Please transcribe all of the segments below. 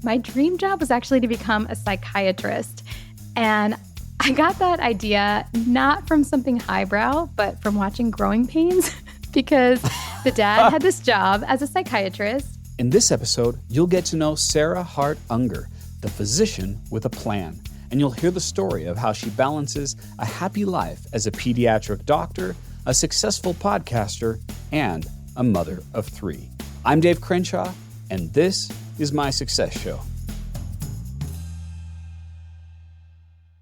My dream job was actually to become a psychiatrist. And I got that idea not from something highbrow, but from watching Growing Pains because the dad had this job as a psychiatrist. In this episode, you'll get to know Sarah Hart Unger, the physician with a plan. And you'll hear the story of how she balances a happy life as a pediatric doctor, a successful podcaster, and a mother of 3. I'm Dave Crenshaw, and this is my Success Show.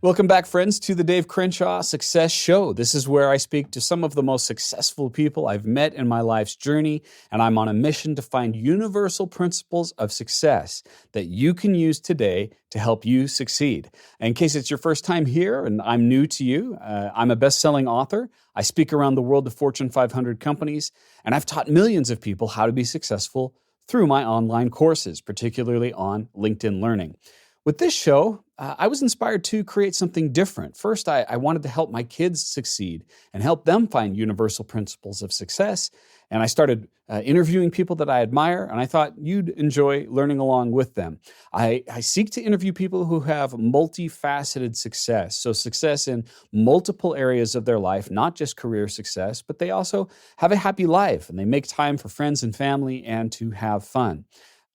Welcome back, friends, to the Dave Crenshaw Success Show. This is where I speak to some of the most successful people I've met in my life's journey, and I'm on a mission to find universal principles of success that you can use today to help you succeed. In case it's your first time here and I'm new to you, I'm a best-selling author. I speak around the world to Fortune 500 companies, and I've taught millions of people how to be successful through my online courses, particularly on LinkedIn Learning. With this show, I was inspired to create something different. First, I wanted to help my kids succeed and help them find universal principles of success. And I started interviewing people that I admire, and I thought you'd enjoy learning along with them. I seek to interview people who have multifaceted success. So success in multiple areas of their life, not just career success, but they also have a happy life and they make time for friends and family and to have fun.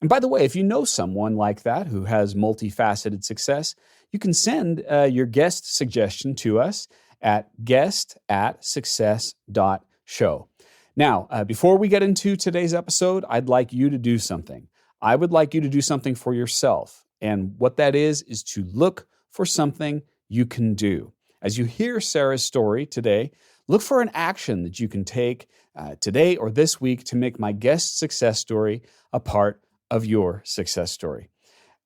And by the way, if you know someone like that who has multifaceted success, you can send your guest suggestion to us at guest@success.show. Now, before we get into today's episode, I'd like you to do something. I would like you to do something for yourself. And what that is to look for something you can do. As you hear Sarah's story today, look for an action that you can take today or this week to make my guest success story a part of your success story.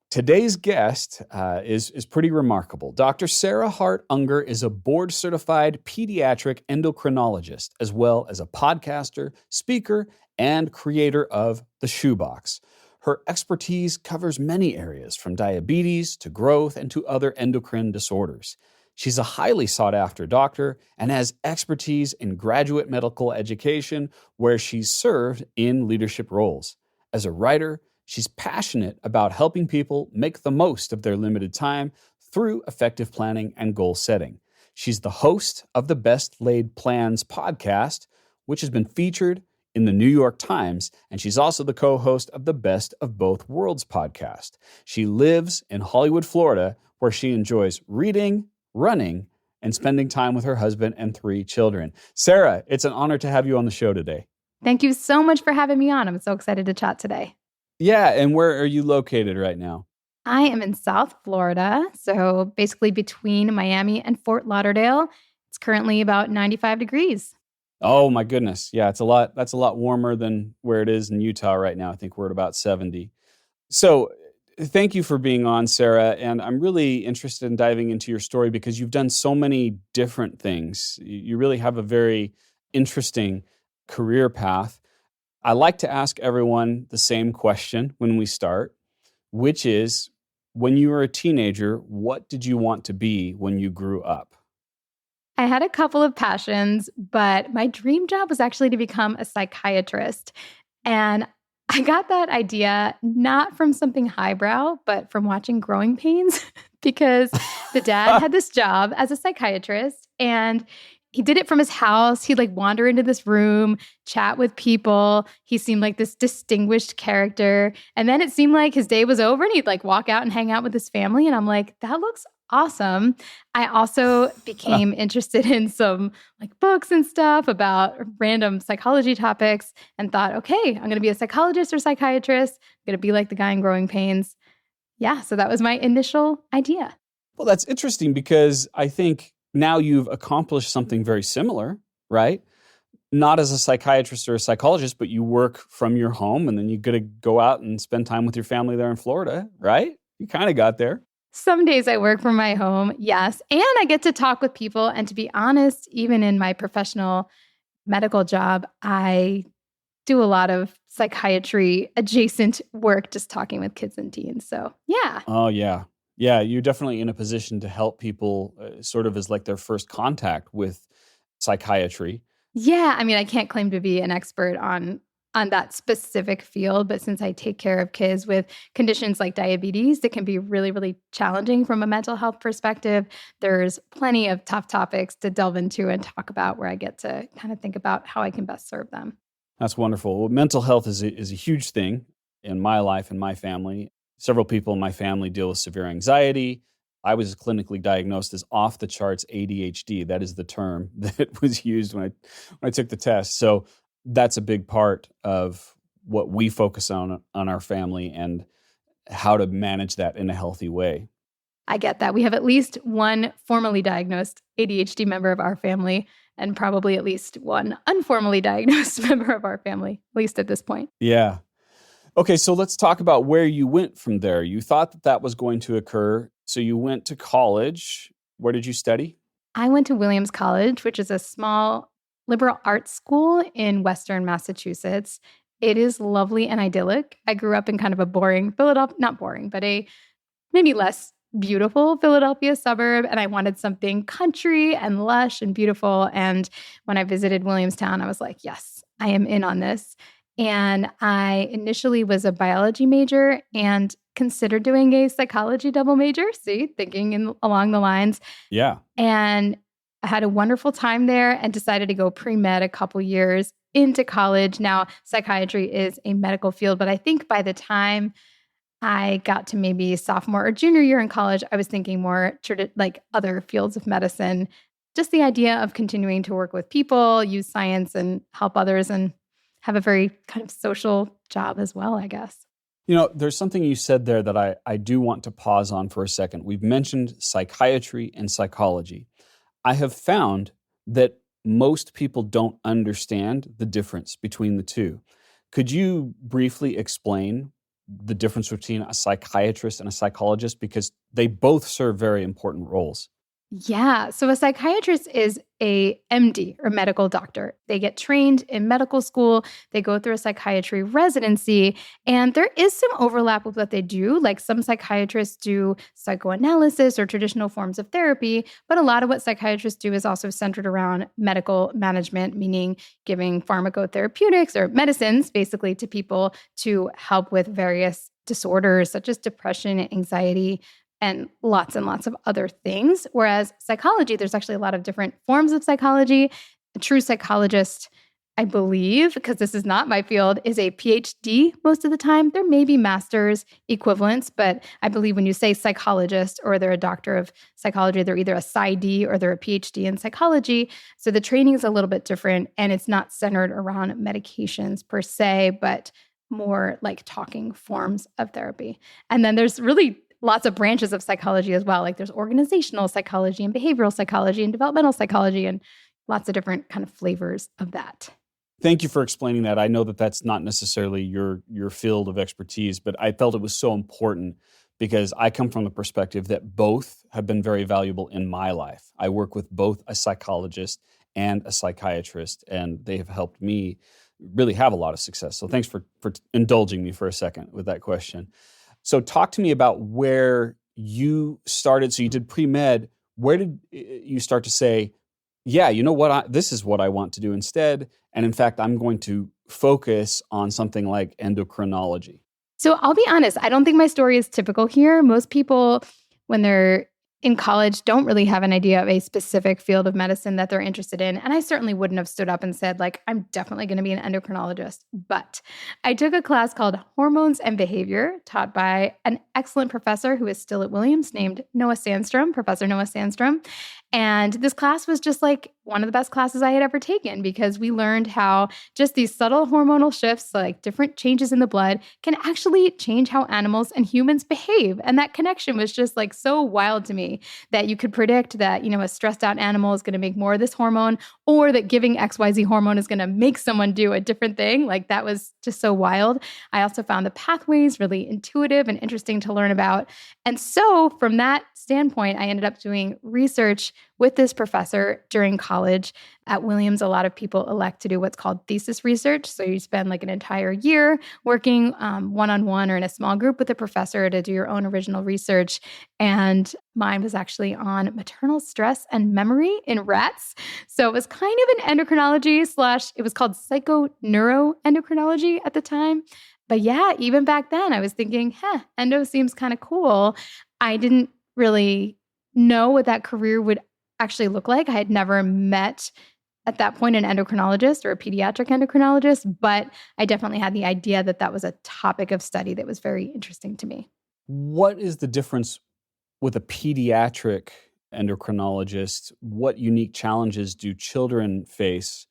Today's guest is pretty remarkable. Dr. Sarah Hart Unger is a board-certified pediatric endocrinologist, as well as a podcaster, speaker, and creator of The Shoebox. Her expertise covers many areas, from diabetes to growth and to other endocrine disorders. She's a highly sought-after doctor and has expertise in graduate medical education, where she's served in leadership roles. As a writer, she's passionate about helping people make the most of their limited time through effective planning and goal setting. She's the host of the Best Laid Plans podcast, which has been featured in the New York Times, and she's also the co-host of the Best of Both Worlds podcast. She lives in Hollywood, Florida, where she enjoys reading, running, and spending time with her husband and 3 children. Sarah, it's an honor to have you on the show today. Thank you so much for having me on. I'm so excited to chat today. Yeah, and where are you located right now? I am in South Florida, so basically between Miami and Fort Lauderdale. It's currently about 95 degrees. Oh my goodness. Yeah, that's a lot warmer than where it is in Utah right now. I think we're at about 70. So thank you for being on, Sarah. And I'm really interested in diving into your story because you've done so many different things. You really have a very interesting career path. I like to ask everyone the same question when we start, which is, when you were a teenager, what did you want to be when you grew up? I had a couple of passions, but my dream job was actually to become a psychiatrist. And I got that idea not from something highbrow, but from watching Growing Pains because the dad had this job as a psychiatrist, and he did it from his house. He'd wander into this room, chat with people. He seemed like this distinguished character. And then it seemed like his day was over and he'd walk out and hang out with his family. And I'm like, that looks awesome. I also became interested in some books and stuff about random psychology topics and thought, okay, I'm going to be a psychologist or psychiatrist. I'm going to be like the guy in Growing Pains. Yeah, so that was my initial idea. Well, that's interesting because I think now you've accomplished something very similar, right? Not as a psychiatrist or a psychologist, but you work from your home and then you got to go out and spend time with your family there in Florida, right? You kind of got there. Some days I work from my home, yes. And I get to talk with people. And to be honest, even in my professional medical job, I do a lot of psychiatry adjacent work, just talking with kids and teens. So, yeah. Oh, yeah. Yeah, you're definitely in a position to help people sort of as their first contact with psychiatry. Yeah, I mean, I can't claim to be an expert on on that specific field. But since I take care of kids with conditions like diabetes that can be really, really challenging from a mental health perspective, there's plenty of tough topics to delve into and talk about where I get to kind of think about how I can best serve them. That's wonderful. Well, mental health is a huge thing in my life and my family. Several people in my family deal with severe anxiety. I was clinically diagnosed as off the charts ADHD. That is the term that was used when I took the test. So that's a big part of what we focus on our family and how to manage that in a healthy way. I get that. We have at least one formally diagnosed ADHD member of our family and probably at least one unformally diagnosed member of our family, at least at this point. Yeah. Okay, so let's talk about where you went from there. You thought that was going to occur. So you went to college. Where did you study? I went to Williams College, which is a small liberal arts school in Western Massachusetts. It is lovely and idyllic. I grew up in kind of a boring Philadelphia, not boring, but a maybe less beautiful Philadelphia suburb. And I wanted something country and lush and beautiful. And when I visited Williamstown, I was like, yes, I am in on this. And I initially was a biology major and considered doing a psychology double major, thinking along the lines. Yeah. And I had a wonderful time there and decided to go pre-med a couple years into college. Now, psychiatry is a medical field, but I think by the time I got to maybe sophomore or junior year in college, I was thinking more like other fields of medicine, just the idea of continuing to work with people, use science and help others and have a very kind of social job as well, I guess. You know, there's something you said there that I do want to pause on for a second. We've mentioned psychiatry and psychology. I have found that most people don't understand the difference between the two. Could you briefly explain the difference between a psychiatrist and a psychologist? Because they both serve very important roles. Yeah. So a psychiatrist is a MD or medical doctor. They get trained in medical school. They go through a psychiatry residency, and there is some overlap with what they do. Like some psychiatrists do psychoanalysis or traditional forms of therapy, but a lot of what psychiatrists do is also centered around medical management, meaning giving pharmacotherapeutics or medicines basically to people to help with various disorders such as depression, anxiety, and lots of other things. Whereas psychology, there's actually a lot of different forms of psychology. A true psychologist, I believe, because this is not my field, is a PhD most of the time. There may be master's equivalents, but I believe when you say psychologist or they're a doctor of psychology, they're either a PsyD or they're a PhD in psychology. So the training is a little bit different, and it's not centered around medications per se, but more like talking forms of therapy. And then there's really lots of branches of psychology as well. Like there's organizational psychology and behavioral psychology and developmental psychology and lots of different kind of flavors of that. Thank you for explaining that. I know that that's not necessarily your field of expertise, but I felt it was so important because I come from the perspective that both have been very valuable in my life. I work with both a psychologist and a psychiatrist, and they have helped me really have a lot of success. So thanks for indulging me for a second with that question. So talk to me about where you started. So you did pre-med. Where did you start to say, yeah, you know what, this is what I want to do instead. And in fact, I'm going to focus on something like endocrinology. So I'll be honest, I don't think my story is typical here. Most people, when they're in college, don't really have an idea of a specific field of medicine that they're interested in. And I certainly wouldn't have stood up and said, like, I'm definitely going to be an endocrinologist. But I took a class called Hormones and Behavior, taught by an excellent professor who is still at Williams named Professor Noah Sandstrom. And this class was just like one of the best classes I had ever taken because we learned how just these subtle hormonal shifts, like different changes in the blood, can actually change how animals and humans behave. And that connection was just like so wild to me that you could predict that, you know, a stressed out animal is going to make more of this hormone, or that giving XYZ hormone is going to make someone do a different thing. Like that was just so wild. I also found the pathways really intuitive and interesting to learn about. And so from that standpoint, I ended up doing research with this professor during college. At Williams, a lot of people elect to do what's called thesis research. So you spend like an entire year working one-on-one or in a small group with a professor to do your own original research. And mine was actually on maternal stress and memory in rats. So it was kind of an endocrinology / it was called psychoneuroendocrinology at the time. But yeah, even back then I was thinking, endo seems kind of cool. I didn't really know what that career would actually look like. I had never met at that point an endocrinologist or a pediatric endocrinologist, but I definitely had the idea that that was a topic of study that was very interesting to me. What is the difference with a pediatric endocrinologist? What unique challenges do children face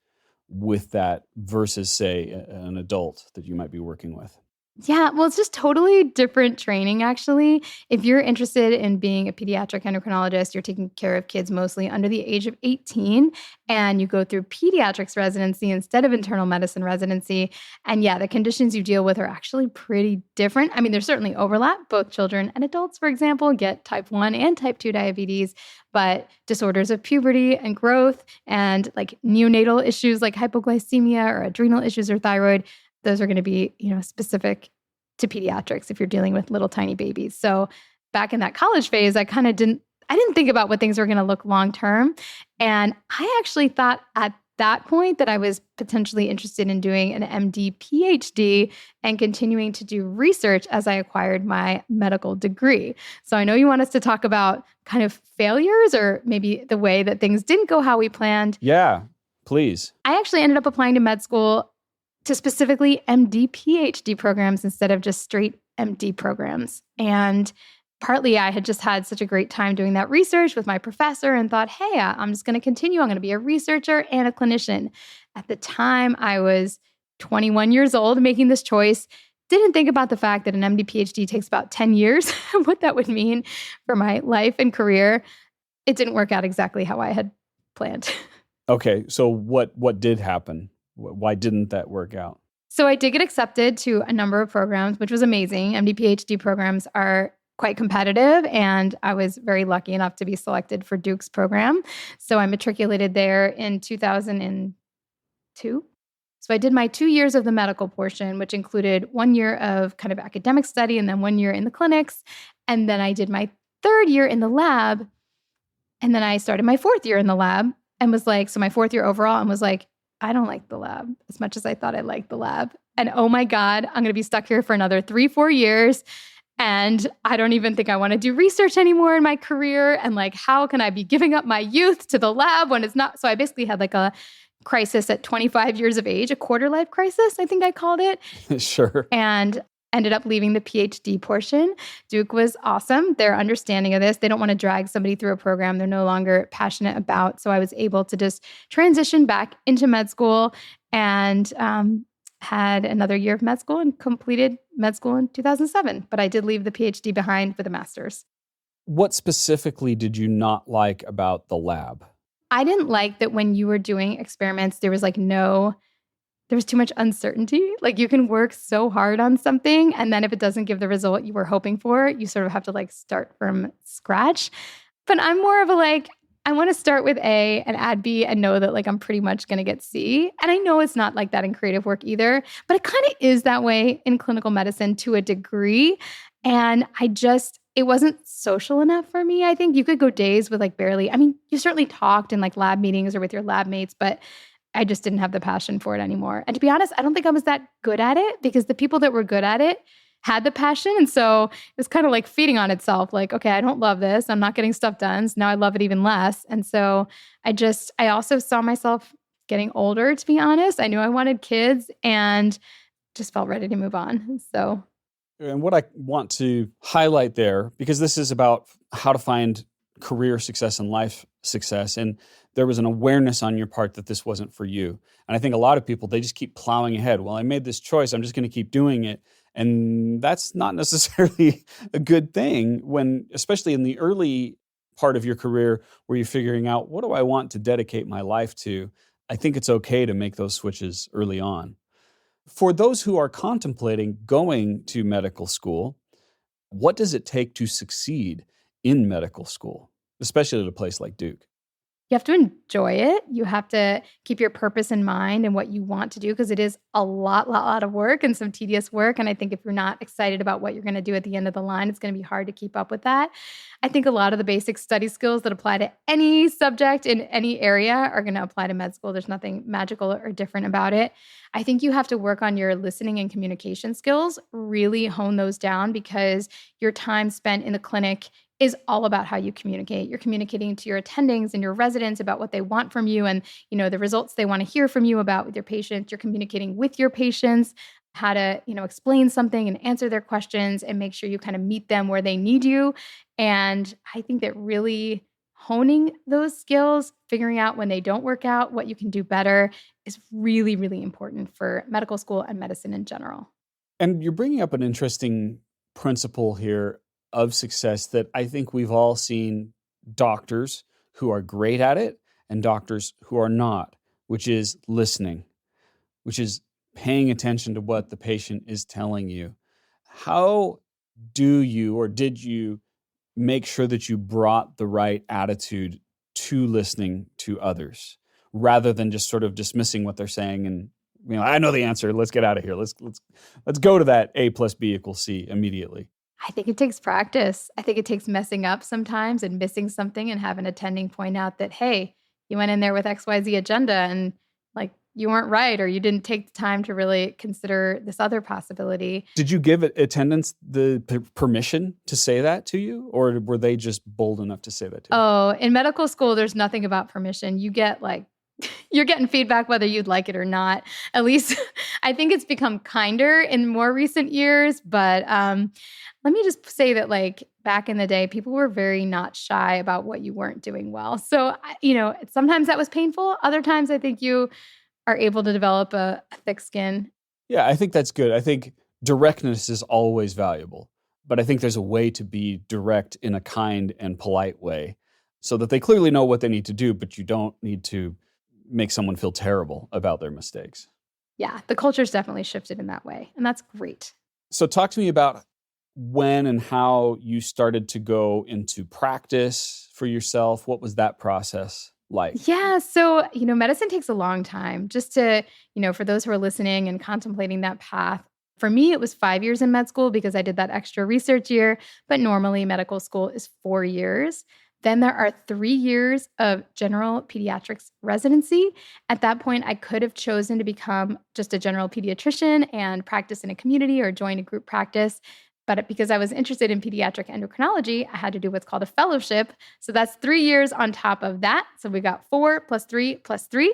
with that versus, say, an adult that you might be working with? Yeah, well, it's just totally different training, actually. If you're interested in being a pediatric endocrinologist, you're taking care of kids mostly under the age of 18, and you go through pediatrics residency instead of internal medicine residency. And yeah, the conditions you deal with are actually pretty different. I mean, there's certainly overlap. Both children and adults, for example, get type 1 and type 2 diabetes, but disorders of puberty and growth and like neonatal issues like hypoglycemia or adrenal issues or thyroid, those are going to be, specific to pediatrics if you're dealing with little tiny babies. So back in that college phase, I didn't think about what things were going to look long term. And I actually thought at that point that I was potentially interested in doing an MD PhD and continuing to do research as I acquired my medical degree. So I know you want us to talk about kind of failures or maybe the way that things didn't go how we planned. Yeah, please. I actually ended up applying to med school to specifically MD PhD programs instead of just straight MD programs. And partly I had just had such a great time doing that research with my professor and thought, hey, I'm just going to continue. I'm going to be a researcher and a clinician. At the time, I was 21 years old making this choice. Didn't think about the fact that an MD PhD takes about 10 years, what that would mean for my life and career. It didn't work out exactly how I had planned. Okay, so what did happen? Why didn't that work out? So I did get accepted to a number of programs, which was amazing. MD PhD programs are quite competitive, and I was very lucky enough to be selected for Duke's program. So I matriculated there in 2002. So I did my 2 years of the medical portion, which included 1 year of kind of academic study and then 1 year in the clinics. And then I did my 3rd year in the lab. And then I started my 4th year in the lab and was like, so my 4th year overall, and was like, I don't like the lab as much as I thought I liked the lab. And oh my God, I'm going to be stuck here for another 3-4 years. And I don't even think I want to do research anymore in my career. And like, how can I be giving up my youth to the lab when it's not? So I basically had like a crisis at 25 years of age, a quarter life crisis, I think I called it. Sure. And ended up leaving the PhD portion. Duke was awesome. Their understanding of this, they don't want to drag somebody through a program they're no longer passionate about. So I was able to just transition back into med school and had another year of med school and completed med school in 2007. But I did leave the PhD behind for the master's. What specifically did you not like about the lab? I didn't like that when you were doing experiments, there was too much uncertainty. Like you can work so hard on something, and then if it doesn't give the result you were hoping for, you sort of have to like start from scratch. But I'm more of I want to start with A and add B and know that like I'm pretty much going to get C. And I know it's not like that in creative work either, but it kind of is that way in clinical medicine to a degree. And it wasn't social enough for me. I think you could go days with like barely, you certainly talked in like lab meetings or with your lab mates, but I just didn't have the passion for it anymore. And to be honest, I don't think I was that good at it because the people that were good at it had the passion. And so it was kind of like feeding on itself. Like, okay, I don't love this. I'm not getting stuff done. So now I love it even less. And so I also saw myself getting older, to be honest. I knew I wanted kids and just felt ready to move on. So. And what I want to highlight there, because this is about how to find career success and life success. And there was an awareness on your part that this wasn't for you. And I think a lot of people, they just keep plowing ahead. Well, I made this choice. I'm just going to keep doing it. And that's not necessarily a good thing especially in the early part of your career where you're figuring out, what do I want to dedicate my life to? I think it's okay to make those switches early on. For those who are contemplating going to medical school, what does it take to succeed in medical school, especially at a place like Duke? You have to enjoy it. You have to keep your purpose in mind and what you want to do, because it is a lot of work and some tedious work. And I think if you're not excited about what you're going to do at the end of the line, it's going to be hard to keep up with that. I think a lot of the basic study skills that apply to any subject in any area are going to apply to med school. There's nothing magical or different about it. I think you have to work on your listening and communication skills, really hone those down, because your time spent in the clinic is all about how you communicate. You're communicating to your attendings and your residents about what they want from you and, the results they want to hear from you about with your patients. You're communicating with your patients how to, explain something and answer their questions and make sure you kind of meet them where they need you. And I think that really honing those skills, figuring out when they don't work out, what you can do better, is really, really important for medical school and medicine in general. And you're bringing up an interesting principle here of success that I think we've all seen doctors who are great at it and doctors who are not, which is listening, which is paying attention to what the patient is telling you. How do you, or did you, make sure that you brought the right attitude to listening to others rather than just sort of dismissing what they're saying and, I know the answer, let's get out of here. Let's go to that A plus B equals C immediately. I think it takes practice. I think it takes messing up sometimes and missing something and have an attending point out that, hey, you went in there with XYZ agenda and you weren't right, or you didn't take the time to really consider this other possibility. Did you give attendants the permission to say that to you, or were they just bold enough to say that to you? Oh, in medical school, there's nothing about permission. You get you're getting feedback whether you'd like it or not. At least I think it's become kinder in more recent years. But let me just say that back in the day, people were very not shy about what you weren't doing well. So, sometimes that was painful. Other times I think you are able to develop a thick skin. Yeah, I think that's good. I think directness is always valuable. But I think there's a way to be direct in a kind and polite way so that they clearly know what they need to do, but you don't need to make someone feel terrible about their mistakes. Yeah, the culture's definitely shifted in that way, and that's great. So talk to me about when and how you started to go into practice for yourself. What was that process like? Yeah, so, medicine takes a long time. Just to, for those who are listening and contemplating that path, for me, it was 5 years in med school because I did that extra research year, but normally medical school is 4 years. Then there are 3 years of general pediatrics residency. At that point, I could have chosen to become just a general pediatrician and practice in a community or join a group practice. But because I was interested in pediatric endocrinology, I had to do what's called a fellowship. So that's 3 years on top of that. So we got 4 plus 3 plus 3.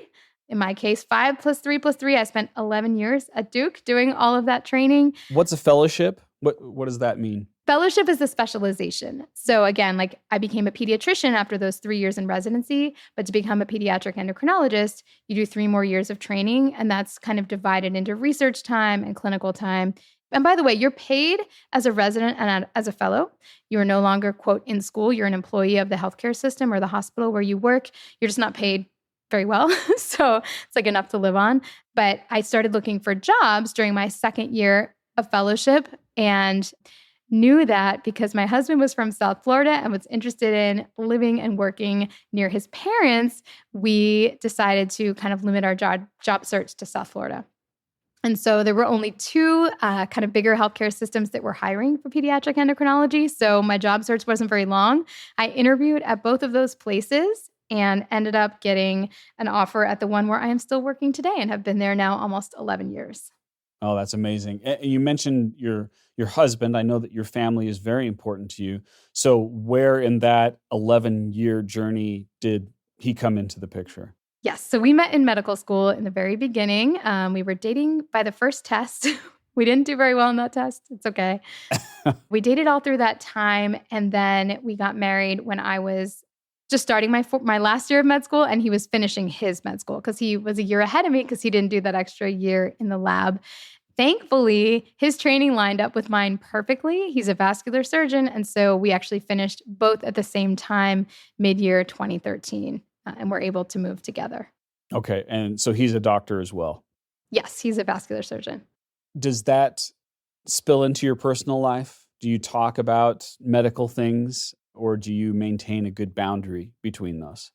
In my case, 5 plus 3 plus 3. I spent 11 years at Duke doing all of that training. What's a fellowship? What does that mean? Fellowship is a specialization. So again, I became a pediatrician after those 3 years in residency, but to become a pediatric endocrinologist, you do 3 more years of training, and that's kind of divided into research time and clinical time. And by the way, you're paid as a resident and as a fellow. You are no longer, quote, in school. You're an employee of the healthcare system or the hospital where you work. You're just not paid very well. So it's enough to live on. But I started looking for jobs during my second year of fellowship and knew that because my husband was from South Florida and was interested in living and working near his parents, we decided to kind of limit our job search to South Florida. And so there were only 2 kind of bigger healthcare systems that were hiring for pediatric endocrinology. So my job search wasn't very long. I interviewed at both of those places and ended up getting an offer at the one where I am still working today and have been there now almost 11 years. Oh, that's amazing. You mentioned your husband. I know that your family is very important to you. So where in that 11-year journey did he come into the picture? Yes. So we met in medical school in the very beginning. We were dating by the first test. We didn't do very well in that test. It's okay. We dated all through that time. And then we got married when I was just starting my last year of med school, and he was finishing his med school because he was a year ahead of me because he didn't do that extra year in the lab. Thankfully, his training lined up with mine perfectly. He's a vascular surgeon, and so we actually finished both at the same time, mid-year 2013, and we're able to move together. Okay, and so he's a doctor as well? Yes, he's a vascular surgeon. Does that spill into your personal life? Do you talk about medical things, or do you maintain a good boundary between those?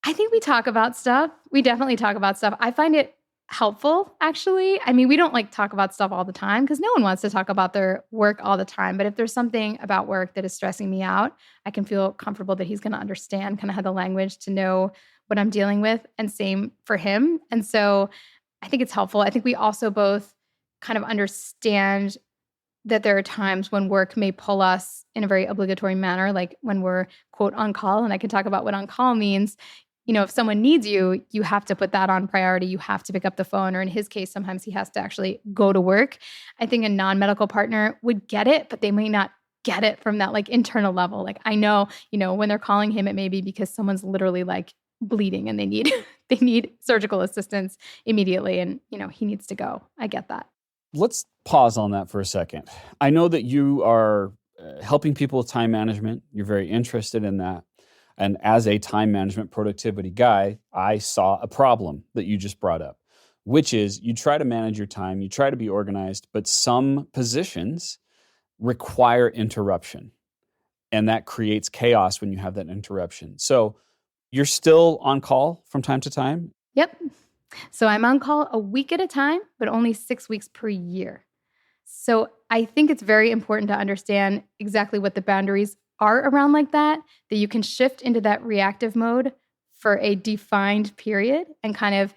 I think we talk about stuff. We definitely talk about stuff. I find it helpful, actually. I mean, we don't like talk about stuff all the time because no one wants to talk about their work all the time. But if there's something about work that is stressing me out, I can feel comfortable that he's going to understand, kind of have the language to know what I'm dealing with, and same for him. And so I think it's helpful. I think we also both kind of understand that there are times when work may pull us in a very obligatory manner, like when we're quote on call. And I can talk about what on call means. If someone needs you, you have to put that on priority. You have to pick up the phone, or in his case, sometimes he has to actually go to work. I think a non-medical partner would get it, but they may not get it from that like internal level. Like I know, when they're calling him, it may be because someone's literally like bleeding and they need they need surgical assistance immediately, and he needs to go. I get that. Let's pause on that for a second. I know that you are helping people with time management. You're very interested in that. And as a time management productivity guy, I saw a problem that you just brought up, which is you try to manage your time, you try to be organized, but some positions require interruption. And that creates chaos when you have that interruption. So you're still on call from time to time? Yep. So I'm on call a week at a time, but only 6 weeks per year. So I think it's very important to understand exactly what the boundaries are around like that you can shift into that reactive mode for a defined period and kind of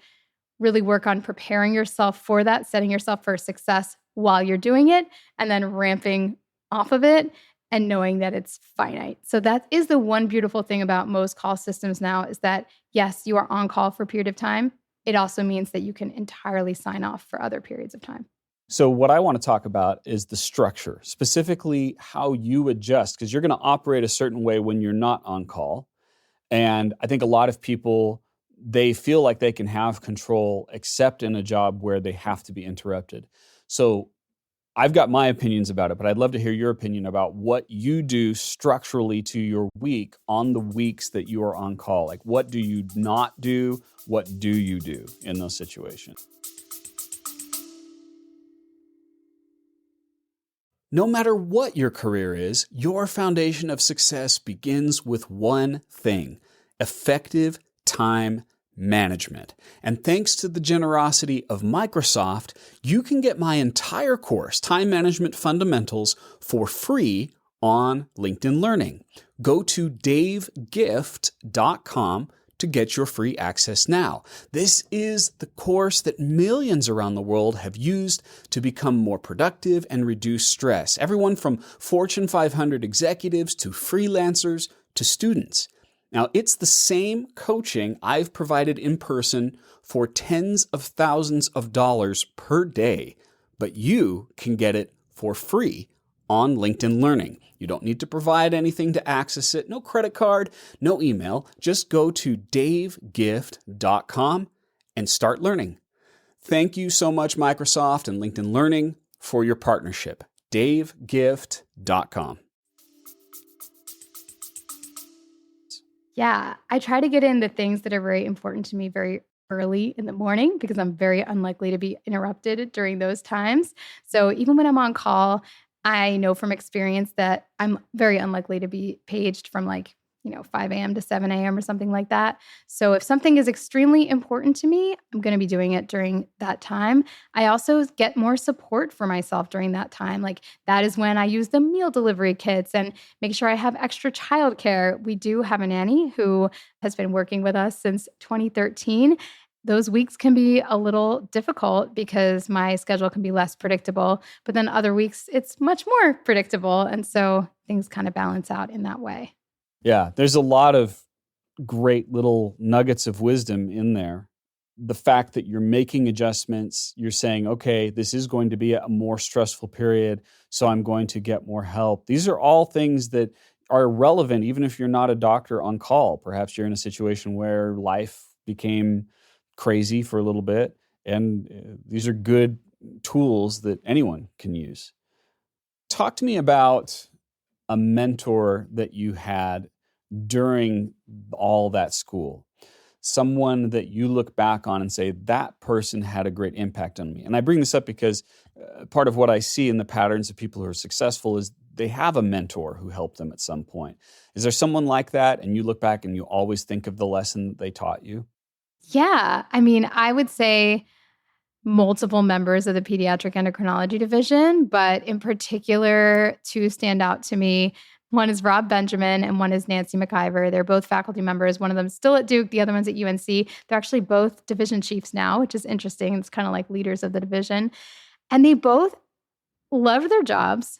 really work on preparing yourself for that, setting yourself for success while you're doing it, and then ramping off of it and knowing that it's finite. So that is the one beautiful thing about most call systems now is that, yes, you are on call for a period of time. It also means that you can entirely sign off for other periods of time. So what I want to talk about is the structure, specifically how you adjust, because you're going to operate a certain way when you're not on call. And I think a lot of people, they feel like they can have control except in a job where they have to be interrupted. So I've got my opinions about it, but I'd love to hear your opinion about what you do structurally to your week on the weeks that you are on call. Like, what do you not do? What do you do in those situations? No matter what your career is, your foundation of success begins with one thing: effective time management. And thanks to the generosity of Microsoft, you can get my entire course, Time Management Fundamentals, for free on LinkedIn Learning. Go to davegift.com to get your free access now. This is the course that millions around the world have used to become more productive and reduce stress. Everyone from Fortune 500 executives to freelancers to students. Now, it's the same coaching I've provided in person for tens of thousands of dollars per day, but you can get it for free on LinkedIn Learning. You don't need to provide anything to access it. No credit card, no email. Just go to davegift.com and start learning. Thank you so much, Microsoft and LinkedIn Learning, for your partnership. davegift.com. Yeah, I try to get in the things that are very important to me very early in the morning because I'm very unlikely to be interrupted during those times. So even when I'm on call, I know from experience that I'm very unlikely to be paged from 5 a.m. to 7 a.m. or something like that. So if something is extremely important to me, I'm going to be doing it during that time. I also get more support for myself during that time. Like that is when I use the meal delivery kits and make sure I have extra childcare. We do have a nanny who has been working with us since 2013. Those weeks can be a little difficult because my schedule can be less predictable, but then other weeks it's much more predictable. And so things kind of balance out in that way. Yeah, there's a lot of great little nuggets of wisdom in there. The fact that you're making adjustments, you're saying, okay, this is going to be a more stressful period, so I'm going to get more help. These are all things that are relevant, even if you're not a doctor on call. Perhaps you're in a situation where life became crazy for a little bit, and these are good tools that anyone can use. Talk to me about a mentor that you had during all that school, someone that you look back on and say, that person had a great impact on me. And I bring this up because part of what I see in the patterns of people who are successful is they have a mentor who helped them at some point. Is there someone like that and you look back and you always think of the lesson that they taught you? Yeah. I mean, I would say multiple members of the pediatric endocrinology division, but in particular, two stand out to me. One is Rob Benjamin and one is Nancy McIver. They're both faculty members. One of them still at Duke, the other one's at UNC. They're actually both division chiefs now, which is interesting. It's kind of like leaders of the division. And they both loved their jobs,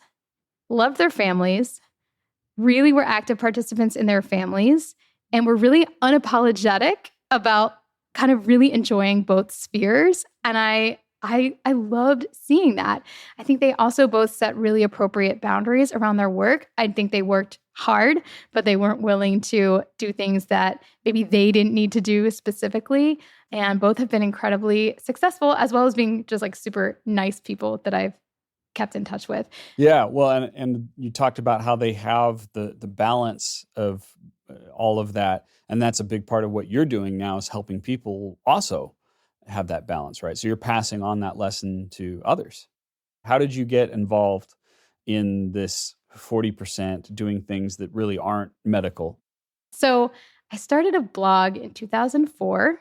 loved their families, really were active participants in their families, and were really unapologetic about kind of really enjoying both spheres. And I loved seeing that. I think they also both set really appropriate boundaries around their work. I think they worked hard, but they weren't willing to do things that maybe they didn't need to do specifically. And both have been incredibly successful, as well as being just like super nice people that I've kept in touch with. Yeah, well, and you talked about how they have the balance of all of that, and that's a big part of what you're doing now is helping people also have that balance, right? So you're passing on that lesson to others. How did you get involved in this 40% doing things that really aren't medical? So I started a blog in 2004.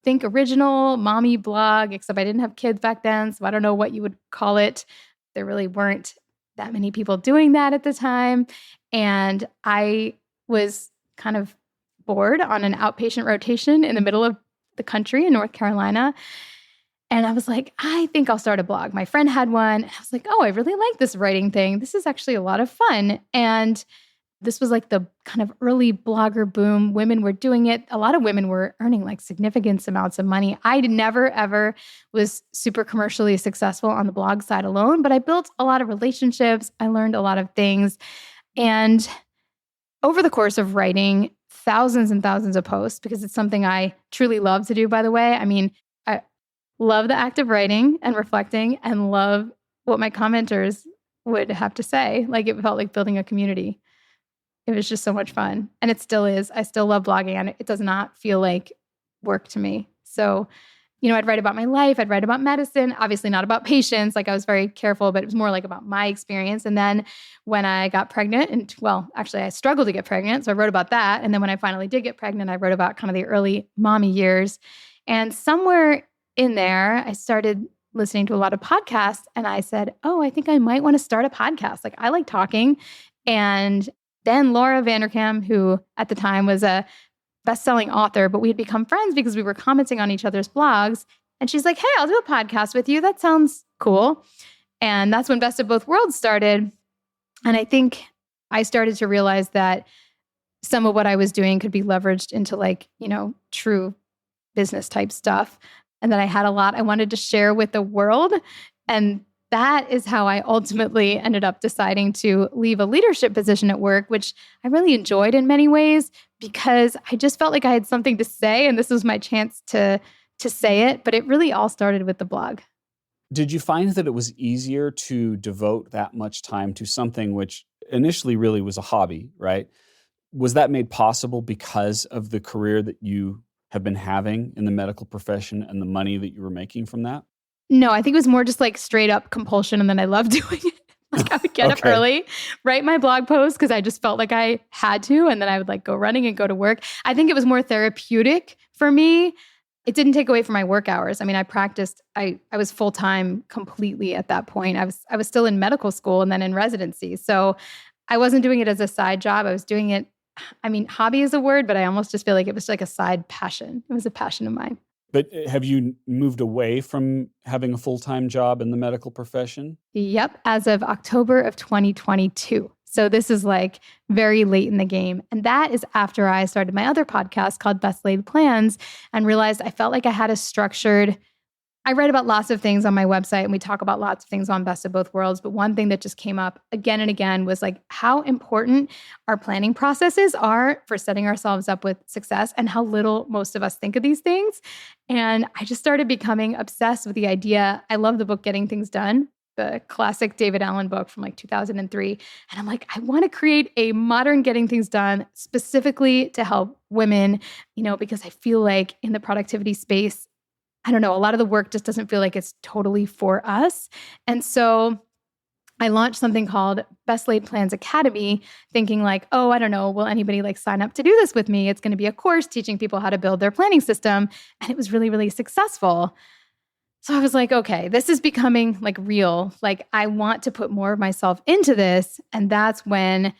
Think original mommy blog, except I didn't have kids back then, so I don't know what you would call it. There really weren't that many people doing that at the time. And I was kind of bored on an outpatient rotation in the middle of the country in North Carolina. And I was like, I think I'll start a blog. My friend had one. I was like, oh, I really like this writing thing. This is actually a lot of fun. And this was like the kind of early blogger boom. Women were doing it. A lot of women were earning like significant amounts of money. I never, ever was super commercially successful on the blog side alone, but I built a lot of relationships. I learned a lot of things. And over the course of writing thousands and thousands of posts, because it's something I truly love to do, by the way. I mean, I love the act of writing and reflecting and love what my commenters would have to say. Like it felt like building a community. It was just so much fun. And it still is. I still love blogging and it does not feel like work to me. So, I'd write about my life. I'd write about medicine, obviously not about patients. Like I was very careful, but it was more like about my experience. And then when I got pregnant actually I struggled to get pregnant. So I wrote about that. And then when I finally did get pregnant, I wrote about kind of the early mommy years. And somewhere in there, I started listening to a lot of podcasts and I said, oh, I think I might want to start a podcast. Like I like talking. And then Laura Vanderkam, who at the time was a best-selling author, but we had become friends because we were commenting on each other's blogs. And she's like, hey, I'll do a podcast with you. That sounds cool. And that's when Best of Both Worlds started. And I think I started to realize that some of what I was doing could be leveraged into true business type stuff. And that I had a lot I wanted to share with the world. And that is how I ultimately ended up deciding to leave a leadership position at work, which I really enjoyed in many ways because I just felt like I had something to say and this was my chance to say it. But it really all started with the blog. Did you find that it was easier to devote that much time to something which initially really was a hobby, right? Was that made possible because of the career that you have been having in the medical profession and the money that you were making from that? No, I think it was more just like straight up compulsion. And then I loved doing it. Like I would get up early, write my blog post because I just felt like I had to. And then I would like go running and go to work. I think it was more therapeutic for me. It didn't take away from my work hours. I mean, I practiced, I was full-time completely at that point. I was still in medical school and then in residency. So I wasn't doing it as a side job. I was doing it, I mean, hobby is a word, but I almost just feel like it was like a side passion. It was a passion of mine. But have you moved away from having a full-time job in the medical profession? Yep, as of October of 2022. So this is like very late in the game. And that is after I started my other podcast called Best Laid Plans and realized I felt like I had I write about lots of things on my website and we talk about lots of things on Best of Both Worlds. But one thing that just came up again and again was like how important our planning processes are for setting ourselves up with success and how little most of us think of these things. And I just started becoming obsessed with the idea. I love the book Getting Things Done, the classic David Allen book from like 2003. And I'm like, I want to create a modern Getting Things Done specifically to help women, because I feel like in the productivity space, I don't know, a lot of the work just doesn't feel like it's totally for us. And so I launched something called Best Laid Plans Academy, thinking like, oh, I don't know, will anybody like sign up to do this with me? It's going to be a course teaching people how to build their planning system. And it was really, really successful. So I was like, okay, this is becoming like real. Like I want to put more of myself into this. And that's when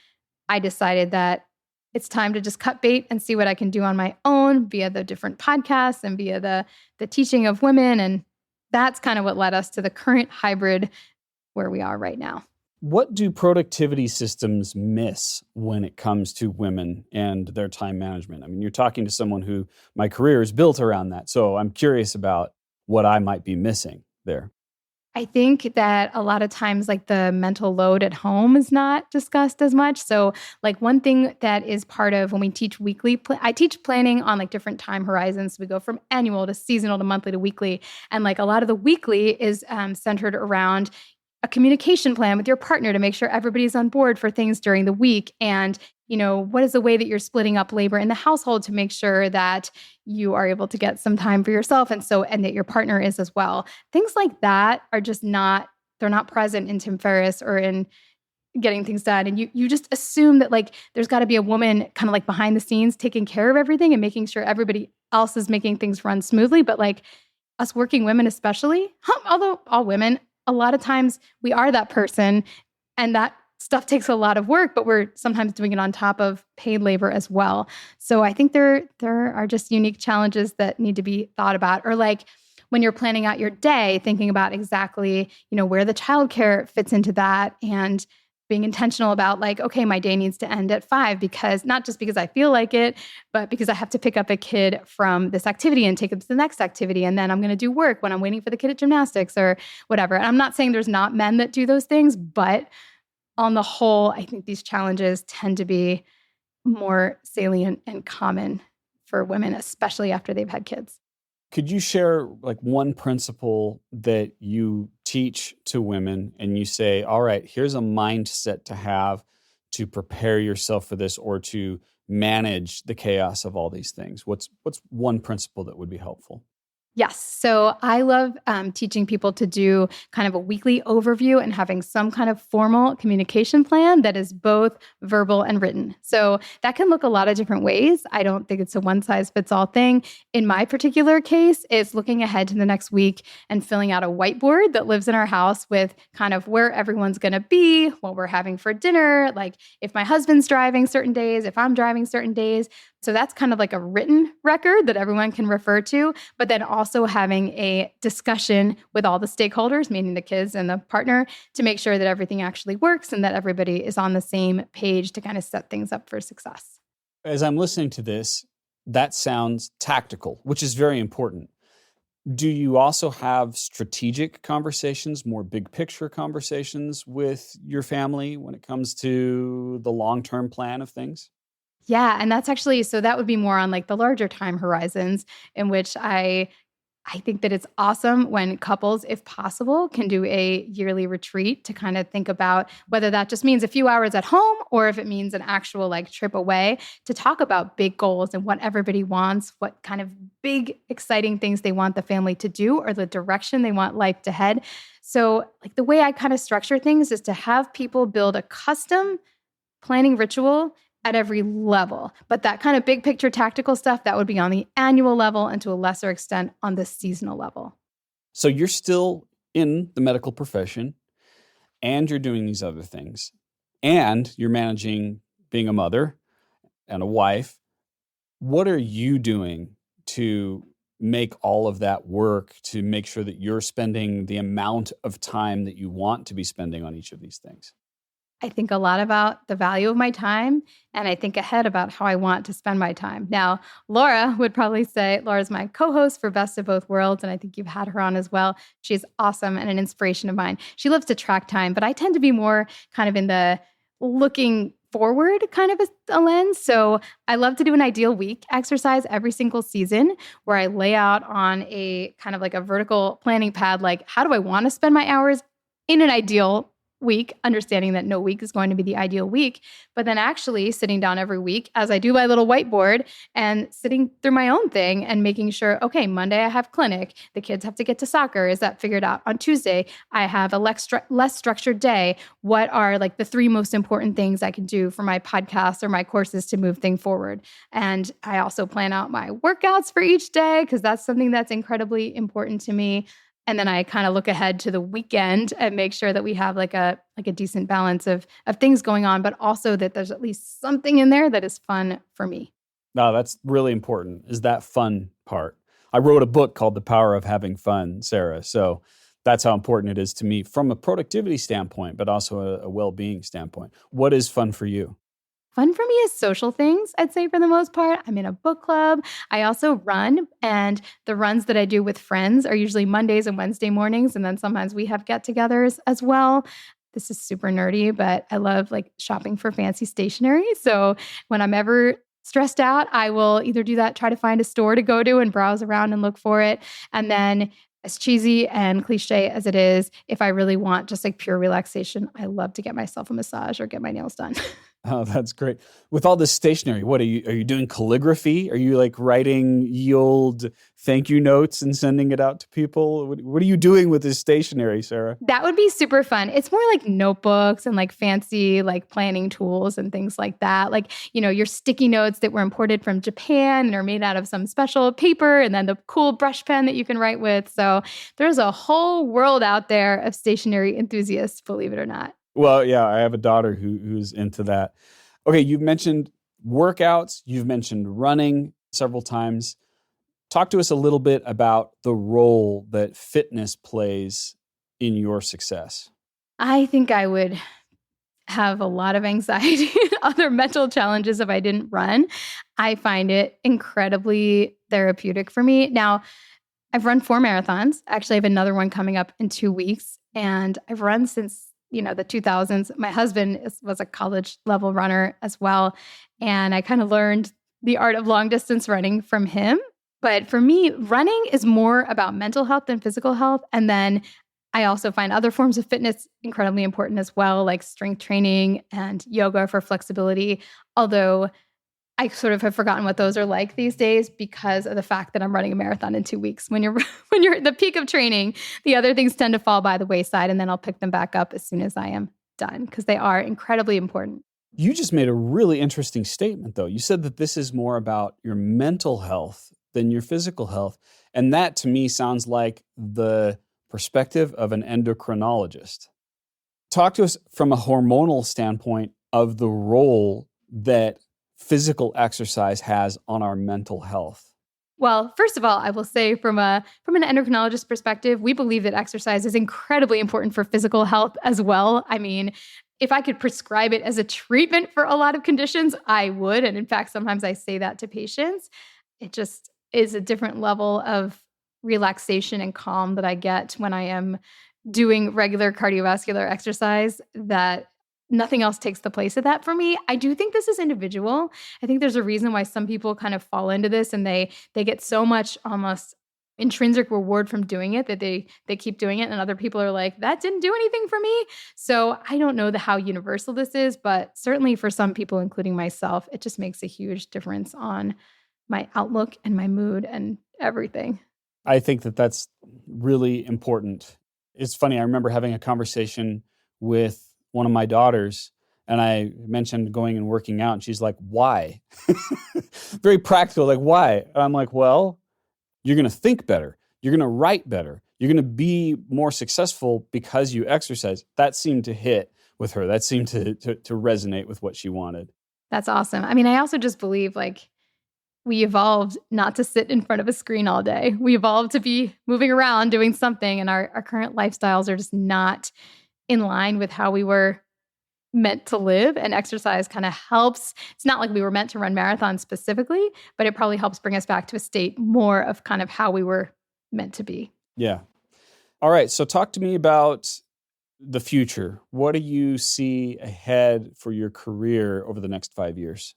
I decided that it's time to just cut bait and see what I can do on my own via the different podcasts and via the teaching of women. And that's kind of what led us to the current hybrid where we are right now. What do productivity systems miss when it comes to women and their time management? I mean, you're talking to someone who my career is built around that. So I'm curious about what I might be missing there. I think that a lot of times, like the mental load at home is not discussed as much. So, like one thing that is part of when we teach weekly, I teach planning on like different time horizons. We go from annual to seasonal to monthly to weekly, and like a lot of the weekly is centered around a communication plan with your partner to make sure everybody's on board for things during the week. And, you know, what is the way that you're splitting up labor in the household to make sure that you are able to get some time for yourself and that your partner is as well. Things like that are just they're not present in Tim Ferriss or in getting things done. And you just assume that like there's got to be a woman kind of like behind the scenes taking care of everything and making sure everybody else is making things run smoothly. But like us working women especially, although all women, a lot of times we are that person and that stuff takes a lot of work, but we're sometimes doing it on top of paid labor as well. So I think there are just unique challenges that need to be thought about. Or like when you're planning out your day, thinking about exactly, you know, where the childcare fits into that and being intentional about like, okay, my day needs to end at 5 because not just because I feel like it, but because I have to pick up a kid from this activity and take them to the next activity. And then I'm going to do work when I'm waiting for the kid at gymnastics or whatever. And I'm not saying there's not men that do those things, but on the whole, I think these challenges tend to be more salient and common for women, especially after they've had kids. Could you share like one principle that you teach to women and you say, all right, here's a mindset to have to prepare yourself for this or to manage the chaos of all these things? What's one principle that would be helpful? Yes. So I love teaching people to do kind of a weekly overview and having some kind of formal communication plan that is both verbal and written. So that can look a lot of different ways. I don't think it's a one size fits all thing. In my particular case, it's looking ahead to the next week and filling out a whiteboard that lives in our house with kind of where everyone's going to be, what we're having for dinner, like if my husband's driving certain days, if I'm driving certain days. So that's kind of like a written record that everyone can refer to, but then also having a discussion with all the stakeholders, meaning the kids and the partner, to make sure that everything actually works and that everybody is on the same page to kind of set things up for success. As I'm listening to this, that sounds tactical, which is very important. Do you also have strategic conversations, more big picture conversations with your family when it comes to the long-term plan of things? Yeah, and that's actually, so that would be more on like the larger time horizons in which I think that it's awesome when couples, if possible, can do a yearly retreat to kind of think about whether that just means a few hours at home or if it means an actual like trip away to talk about big goals and what everybody wants, what kind of big, exciting things they want the family to do or the direction they want life to head. So like the way I kind of structure things is to have people build a custom planning ritual at every level. But that kind of big picture tactical stuff, that would be on the annual level and to a lesser extent on the seasonal level. So you're still in the medical profession and you're doing these other things and you're managing being a mother and a wife. What are you doing to make all of that work, to make sure that you're spending the amount of time that you want to be spending on each of these things? I think a lot about the value of my time, and I think ahead about how I want to spend my time. Now, Laura would probably say, Laura's my co-host for Best of Both Worlds, and I think you've had her on as well. She's awesome and an inspiration of mine. She loves to track time, but I tend to be more kind of in the looking forward kind of a lens. So I love to do an ideal week exercise every single season where I lay out on a kind of like a vertical planning pad, like how do I want to spend my hours in an ideal week, understanding that no week is going to be the ideal week, but then actually sitting down every week as I do my little whiteboard and sitting through my own thing and making sure, okay, Monday I have clinic. The kids have to get to soccer. Is that figured out? On Tuesday, I have a less structured day. What are like the 3 most important things I can do for my podcasts or my courses to move things forward? And I also plan out my workouts for each day because that's something that's incredibly important to me. And then I kind of look ahead to the weekend and make sure that we have like a decent balance of things going on, but also that there's at least something in there that is fun for me. No, that's really important, is that fun part. I wrote a book called The Power of Having Fun, Sarah. So that's how important it is to me from a productivity standpoint, but also a well-being standpoint. What is fun for you? Fun for me is social things, I'd say for the most part. I'm in a book club. I also run, and the runs that I do with friends are usually Mondays and Wednesday mornings, and then sometimes we have get-togethers as well. This is super nerdy, but I love like shopping for fancy stationery. So when I'm ever stressed out, I will either do that, try to find a store to go to and browse around and look for it. And then as cheesy and cliche as it is, if I really want just like pure relaxation, I love to get myself a massage or get my nails done. Oh, that's great. With all this stationery, what are you doing calligraphy? Are you like writing ye old thank you notes and sending it out to people? What are you doing with this stationery, Sarah? That would be super fun. It's more like notebooks and like fancy like planning tools and things like that. Like, your sticky notes that were imported from Japan and are made out of some special paper, and then the cool brush pen that you can write with. So there's a whole world out there of stationery enthusiasts, believe it or not. Well, yeah, I have a daughter who's into that. Okay, you've mentioned workouts, you've mentioned running several times. Talk to us a little bit about the role that fitness plays in your success. I think I would have a lot of anxiety and other mental challenges if I didn't run. I find it incredibly therapeutic for me. Now, I've run 4 marathons. Actually, I have another one coming up in 2 weeks, and I've run since the 2000s. My husband was a college level runner as well. And I kind of learned the art of long distance running from him. But for me, running is more about mental health than physical health. And then I also find other forms of fitness incredibly important as well, like strength training and yoga for flexibility. Although I sort of have forgotten what those are like these days because of the fact that I'm running a marathon in 2 weeks. When you're at the peak of training, the other things tend to fall by the wayside, and then I'll pick them back up as soon as I am done because they are incredibly important. You just made a really interesting statement, though. You said that this is more about your mental health than your physical health. And that to me sounds like the perspective of an endocrinologist. Talk to us from a hormonal standpoint of the role that physical exercise has on our mental health. Well, first of all, I will say from an endocrinologist perspective, we believe that exercise is incredibly important for physical health as well. I mean, if I could prescribe it as a treatment for a lot of conditions, I would. And in fact, sometimes I say that to patients. It just is a different level of relaxation and calm that I get when I am doing regular cardiovascular exercise that nothing else takes the place of that for me. I do think this is individual. I think there's a reason why some people kind of fall into this and they get so much almost intrinsic reward from doing it that they keep doing it, and other people are like, that didn't do anything for me. So I don't know how universal this is, but certainly for some people, including myself, it just makes a huge difference on my outlook and my mood and everything. I think that that's really important. It's funny, I remember having a conversation with one of my daughters, and I mentioned going and working out, and she's like, why? Very practical, like, why? And I'm like, well, you're going to think better. You're going to write better. You're going to be more successful because you exercise. That seemed to hit with her. That seemed to resonate with what she wanted. That's awesome. I mean, I also just believe like we evolved not to sit in front of a screen all day. We evolved to be moving around, doing something, and our current lifestyles are just not in line with how we were meant to live, and exercise kind of helps. It's not like we were meant to run marathons specifically, but it probably helps bring us back to a state more of kind of how we were meant to be. Yeah. All right. So talk to me about the future. What do you see ahead for your career over the next 5 years?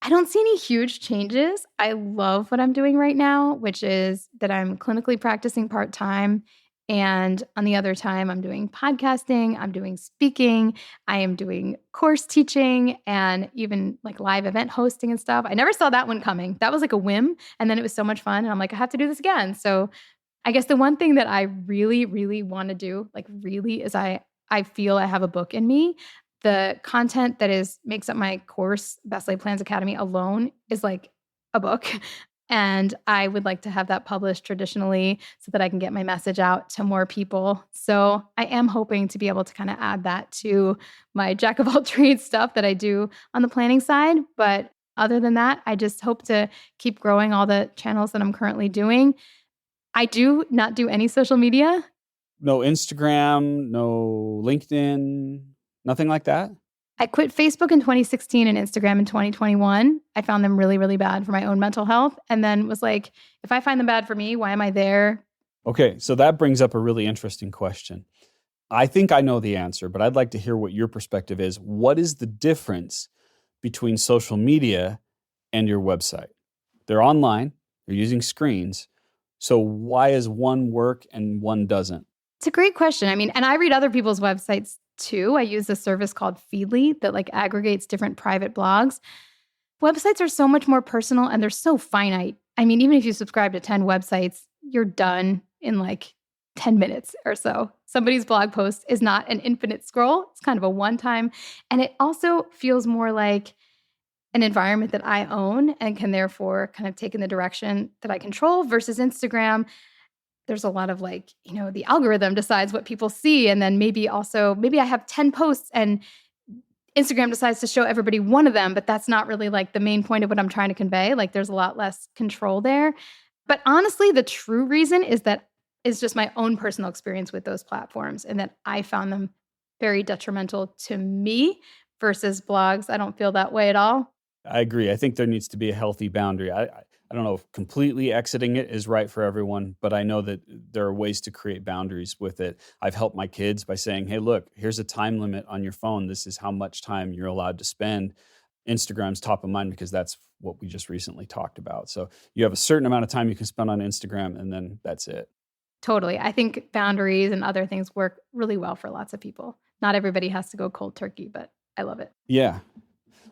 I don't see any huge changes. I love what I'm doing right now, which is that I'm clinically practicing part-time And on the other time, I'm doing podcasting, I'm doing speaking, I am doing course teaching, and even like live event hosting and stuff. I never saw that one coming. That was like a whim. And then it was so much fun. And I'm like, I have to do this again. So I guess the one thing that I really, really want to do, like really, is I feel I have a book in me. The content that makes up my course, Best Laid Plans Academy alone, is like a book. And I would like to have that published traditionally so that I can get my message out to more people. So I am hoping to be able to kind of add that to my jack of all trades stuff that I do on the planning side. But other than that, I just hope to keep growing all the channels that I'm currently doing. I do not do any social media. No Instagram, no LinkedIn, nothing like that? I quit Facebook in 2016 and Instagram in 2021. I found them really, really bad for my own mental health. And then was like, if I find them bad for me, why am I there? Okay, so that brings up a really interesting question. I think I know the answer, but I'd like to hear what your perspective is. What is the difference between social media and your website? They're online, they're using screens. So why does one work and one doesn't? It's a great question. I mean, and I read other people's websites too. I use a service called Feedly that like aggregates different private blogs. Websites are so much more personal and they're so finite. I mean, even if you subscribe to 10 websites, you're done in like 10 minutes or so. Somebody's blog post is not an infinite scroll. It's kind of a one time. And it also feels more like an environment that I own and can therefore kind of take in the direction that I control versus Instagram. There's a lot of like, the algorithm decides what people see. And then maybe I have 10 posts and Instagram decides to show everybody one of them, but that's not really like the main point of what I'm trying to convey. Like there's a lot less control there. But honestly, the true reason is just my own personal experience with those platforms and that I found them very detrimental to me versus blogs. I don't feel that way at all. I agree. I think there needs to be a healthy boundary. I don't know if completely exiting it is right for everyone, but I know that there are ways to create boundaries with it. I've helped my kids by saying, hey, look, here's a time limit on your phone. This is how much time you're allowed to spend. Instagram's top of mind because that's what we just recently talked about. So you have a certain amount of time you can spend on Instagram and then that's it. Totally. I think boundaries and other things work really well for lots of people. Not everybody has to go cold turkey, but I love it. Yeah.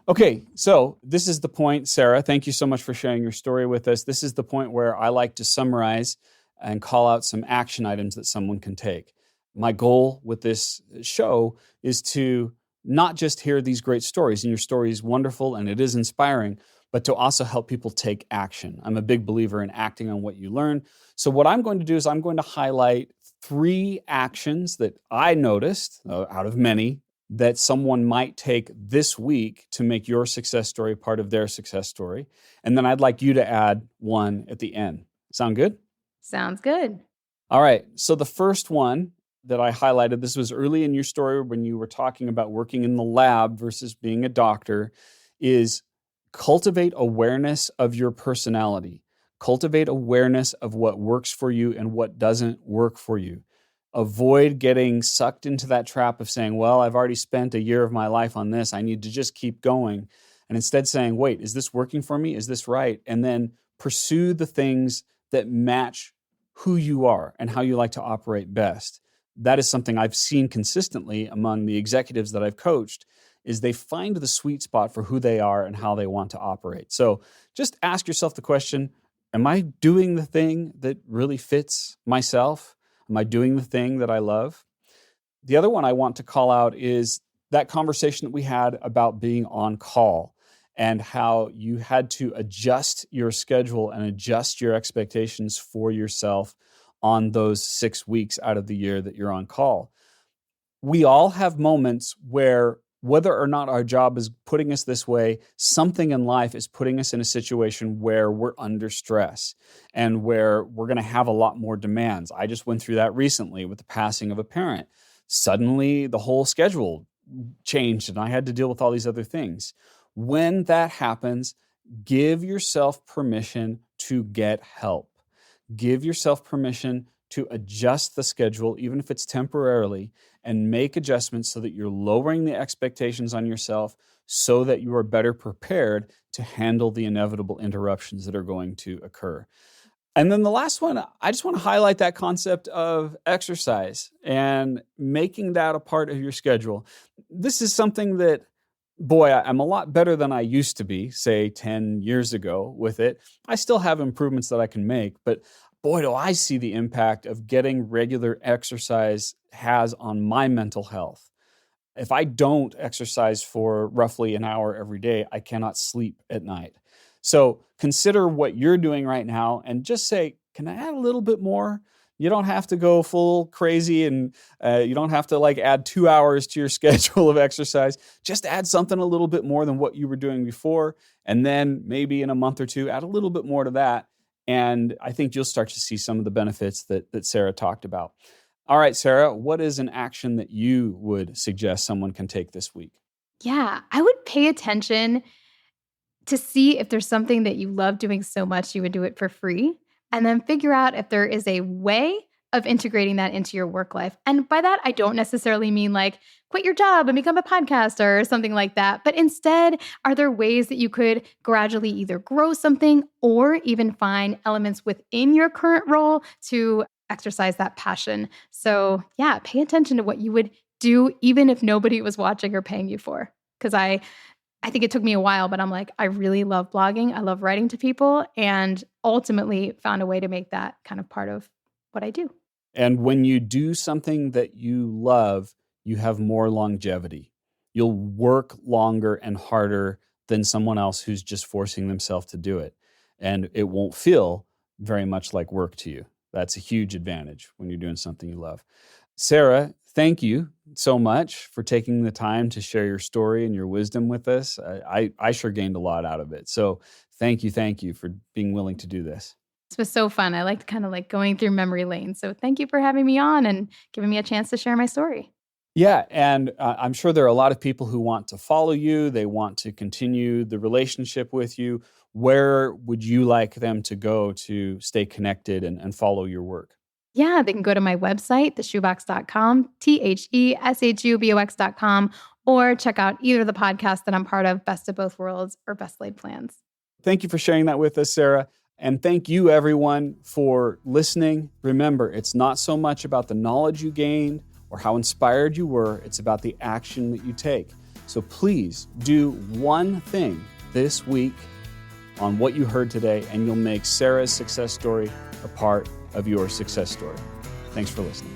Okay, so this is the point, Sarah. Thank you so much for sharing your story with us. This is the point where I like to summarize and call out some action items that someone can take. My goal with this show is to not just hear these great stories, and your story is wonderful and it is inspiring, but to also help people take action. I'm a big believer in acting on what you learn. So what I'm going to do is I'm going to highlight 3 actions that I noticed, out of many, that someone might take this week to make your success story part of their success story. And then I'd like you to add one at the end. Sound good? Sounds good. All right. So the first one that I highlighted, this was early in your story when you were talking about working in the lab versus being a doctor, is cultivate awareness of your personality. Cultivate awareness of what works for you and what doesn't work for you. Avoid getting sucked into that trap of saying, well, I've already spent a year of my life on this. I need to just keep going. And instead saying, wait, is this working for me? Is this right? And then pursue the things that match who you are and how you like to operate best. That is something I've seen consistently among the executives that I've coached, is they find the sweet spot for who they are and how they want to operate. So just ask yourself the question, am I doing the thing that really fits myself? Am I doing the thing that I love? The other one I want to call out is that conversation that we had about being on call and how you had to adjust your schedule and adjust your expectations for yourself on those 6 weeks out of the year that you're on call. We all have moments where, whether or not our job is putting us this way, something in life is putting us in a situation where we're under stress and where we're going to have a lot more demands. I just went through that recently with the passing of a parent. Suddenly, the whole schedule changed and I had to deal with all these other things. When that happens, give yourself permission to get help. Give yourself permission to adjust the schedule, even if it's temporarily, and make adjustments so that you're lowering the expectations on yourself so that you are better prepared to handle the inevitable interruptions that are going to occur. And then the last one, I just want to highlight that concept of exercise and making that a part of your schedule. This is something that, boy, I'm a lot better than I used to be, say 10 years ago with it. I still have improvements that I can make, but boy, do I see the impact of getting regular exercise has on my mental health. If I don't exercise for roughly an hour every day, I cannot sleep at night. So consider what you're doing right now and just say, can I add a little bit more? You don't have to go full crazy and you don't have to add 2 hours to your schedule of exercise. Just add something a little bit more than what you were doing before. And then maybe in a month or two, add a little bit more to that. And I think you'll start to see some of the benefits that Sarah talked about. All right, Sarah, what is an action that you would suggest someone can take this week? Yeah, I would pay attention to see if there's something that you love doing so much you would do it for free, and then figure out if there is a way of integrating that into your work life. And by that, I don't necessarily mean quit your job and become a podcaster or something like that. But instead, are there ways that you could gradually either grow something or even find elements within your current role to exercise that passion? So yeah, pay attention to what you would do even if nobody was watching or paying you for. Because I think it took me a while, but I'm I really love blogging. I love writing to people, and ultimately found a way to make that kind of part of what I do. And when you do something that you love, you have more longevity. You'll work longer and harder than someone else who's just forcing themselves to do it. And it won't feel very much like work to you. That's a huge advantage when you're doing something you love. Sarah, thank you so much for taking the time to share your story and your wisdom with us. I sure gained a lot out of it. So thank you for being willing to do this. This was so fun. I liked kind of going through memory lane. So thank you for having me on and giving me a chance to share my story. Yeah, and I'm sure there are a lot of people who want to follow you. They want to continue the relationship with you. Where would you like them to go to stay connected and follow your work? Yeah, they can go to my website, theshoebox.com, theshubox.com, or check out either the podcast that I'm part of, Best of Both Worlds or Best Laid Plans. Thank you for sharing that with us, Sarah. And thank you, everyone, for listening. Remember, it's not so much about the knowledge you gained or how inspired you were. It's about the action that you take. So please do one thing this week on what you heard today, and you'll make Sarah's success story a part of your success story. Thanks for listening.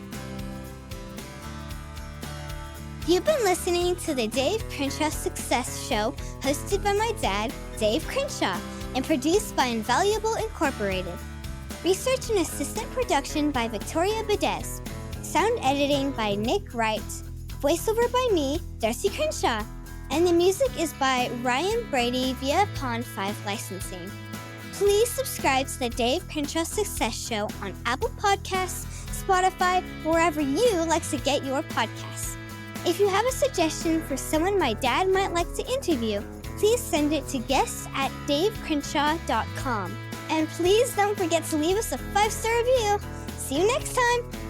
You've been listening to the Dave Crenshaw Success Show, hosted by my dad, Dave Crenshaw, and produced by Invaluable Incorporated. Research and assistant production by Victoria Bedez. Sound editing by Nick Wright. Voiceover by me, Darcy Crenshaw. And the music is by Ryan Brady via Pond 5 licensing. Please subscribe to the Dave Crenshaw Success Show on Apple Podcasts, Spotify, wherever you like to get your podcasts. If you have a suggestion for someone my dad might like to interview, please send it to guests@davecrenshaw.com. And please don't forget to leave us a 5-star review. See you next time!